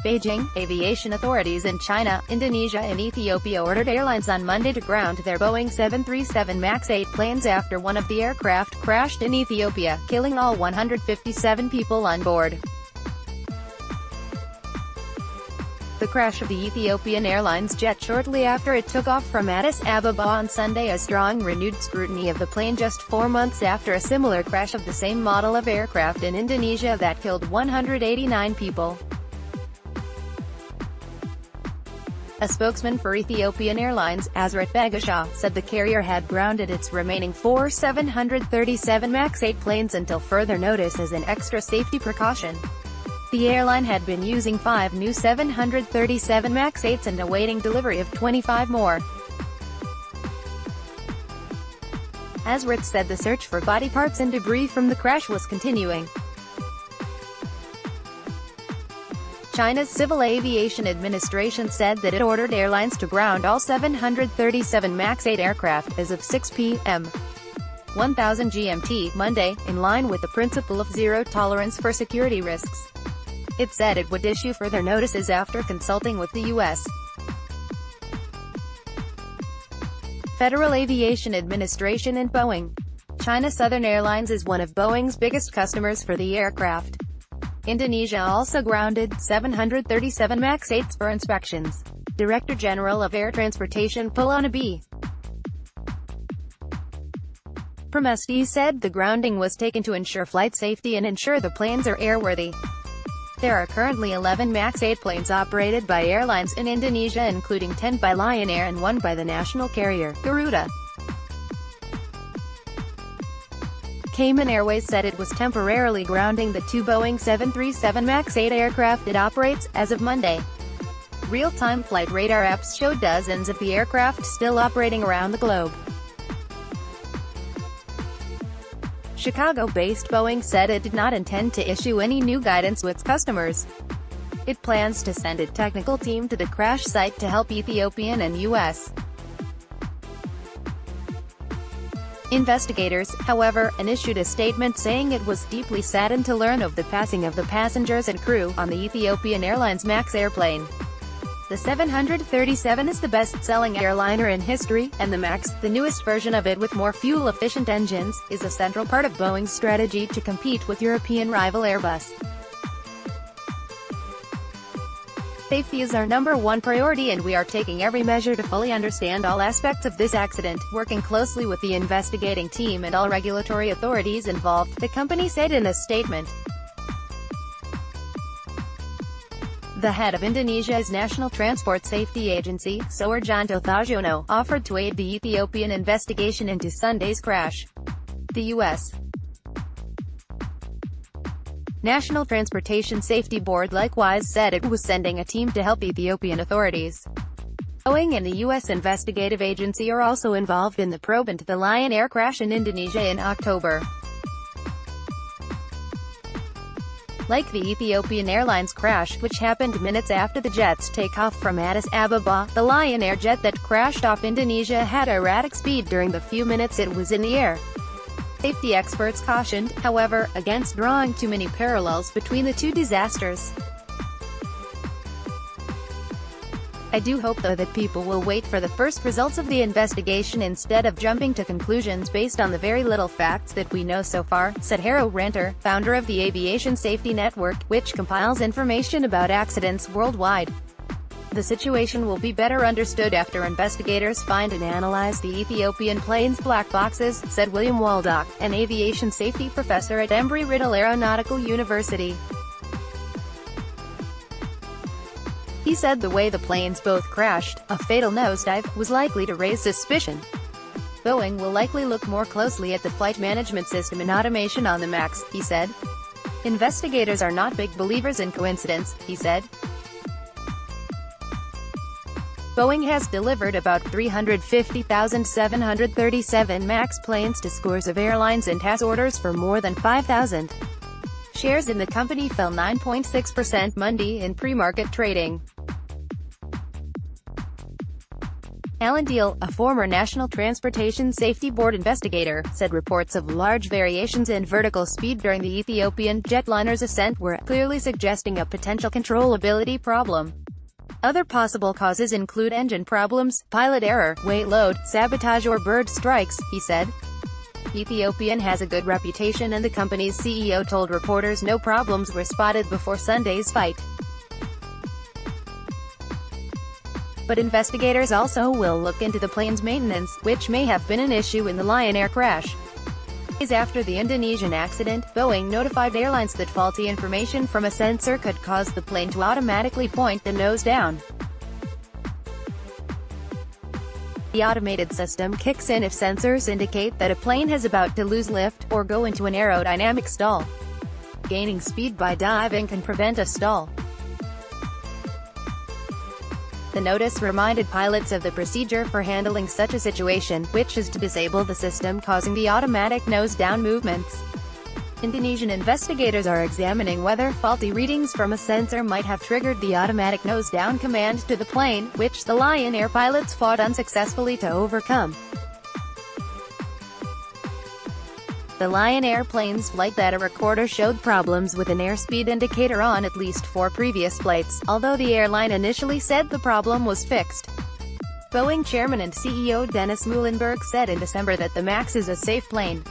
Beijing, aviation authorities in China, Indonesia and Ethiopia ordered airlines on Monday to ground their Boeing 737 MAX 8 planes after one of the aircraft crashed in Ethiopia, killing all 157 people on board. The crash of the Ethiopian Airlines jet shortly after it took off from Addis Ababa on Sunday is drawing renewed scrutiny of the plane just 4 months after a similar crash of the same model of aircraft in Indonesia that killed 189 people. A spokesman for Ethiopian Airlines, Asrat Begasha, said the carrier had grounded its remaining 4 737 MAX 8 planes until further notice as an extra safety precaution. The airline had been using 5 new 737 MAX 8s and awaiting delivery of 25 more. Asrat said the search for body parts and debris from the crash was continuing. China's Civil Aviation Administration said that it ordered airlines to ground all 737 MAX 8 aircraft as of 6 p.m. 1000 GMT, Monday, in line with the principle of zero tolerance for security risks. It said it would issue further notices after consulting with the U.S. Federal Aviation Administration and Boeing. China Southern Airlines is one of Boeing's biggest customers for the aircraft. Indonesia also grounded 737 MAX 8s for inspections. Director General of Air Transportation Pulana B. Pramesti said the grounding was taken to ensure flight safety and ensure the planes are airworthy. There are currently 11 MAX 8 planes operated by airlines in Indonesia, including 10 by Lion Air and 1 by the national carrier, Garuda. Cayman Airways said it was temporarily grounding the 2 Boeing 737 MAX 8 aircraft it operates, as of Monday. Real-time flight radar apps show dozens of the aircraft still operating around the globe. Chicago-based Boeing said it did not intend to issue any new guidance to its customers. It plans to send a technical team to the crash site to help Ethiopian and U.S. investigators, however, and issued a statement saying it was deeply saddened to learn of the passing of the passengers and crew on the Ethiopian Airlines MAX airplane. The 737 is the best-selling airliner in history, and the MAX, the newest version of it with more fuel-efficient engines, is a central part of Boeing's strategy to compete with European rival Airbus. Safety is our #1 priority and we are taking every measure to fully understand all aspects of this accident, working closely with the investigating team and all regulatory authorities involved, the company said in a statement. The head of Indonesia's National Transport Safety Agency, Suharjanto Thajono, offered to aid the Ethiopian investigation into Sunday's crash. The U.S. National Transportation Safety Board likewise said it was sending a team to help Ethiopian authorities. Boeing and the U.S. investigative agency are also involved in the probe into the Lion Air crash in Indonesia in October. Like the Ethiopian Airlines crash, which happened minutes after the jet's takeoff from Addis Ababa, the Lion Air jet that crashed off Indonesia had erratic speed during the few minutes it was in the air. Safety experts cautioned, however, against drawing too many parallels between the two disasters. I do hope though that people will wait for the first results of the investigation instead of jumping to conclusions based on the very little facts that we know so far, said Haro Ranter, founder of the Aviation Safety Network, which compiles information about accidents worldwide. The situation will be better understood after investigators find and analyze the Ethiopian plane's black boxes, said William Waldock, an aviation safety professor at Embry-Riddle Aeronautical University. He said the way the planes both crashed, a fatal nosedive, was likely to raise suspicion. Boeing will likely look more closely at the flight management system and automation on the MAX, he said. Investigators are not big believers in coincidence, he said. Boeing has delivered about 350,737 MAX planes to scores of airlines and has orders for more than 5,000. Shares in the company fell 9.6% Monday in pre-market trading. Alan Deal, a former National Transportation Safety Board investigator, said reports of large variations in vertical speed during the Ethiopian jetliner's ascent were clearly suggesting a potential controllability problem. Other possible causes include engine problems, pilot error, weight load, sabotage or bird strikes, he said. Ethiopian has a good reputation and the company's CEO told reporters no problems were spotted before Sunday's flight. But investigators also will look into the plane's maintenance, which may have been an issue in the Lion Air crash. Days after the Indonesian accident, Boeing notified airlines that faulty information from a sensor could cause the plane to automatically point the nose down. The automated system kicks in if sensors indicate that a plane is about to lose lift, or go into an aerodynamic stall. Gaining speed by diving can prevent a stall. The notice reminded pilots of the procedure for handling such a situation, which is to disable the system causing the automatic nose-down movements. Indonesian investigators are examining whether faulty readings from a sensor might have triggered the automatic nose-down command to the plane, which the Lion Air pilots fought unsuccessfully to overcome. The Lion Air plane's flight data recorder showed problems with an airspeed indicator on at least 4 previous flights, although the airline initially said the problem was fixed. Boeing chairman and CEO Dennis Muilenburg said in December that the MAX is a safe plane.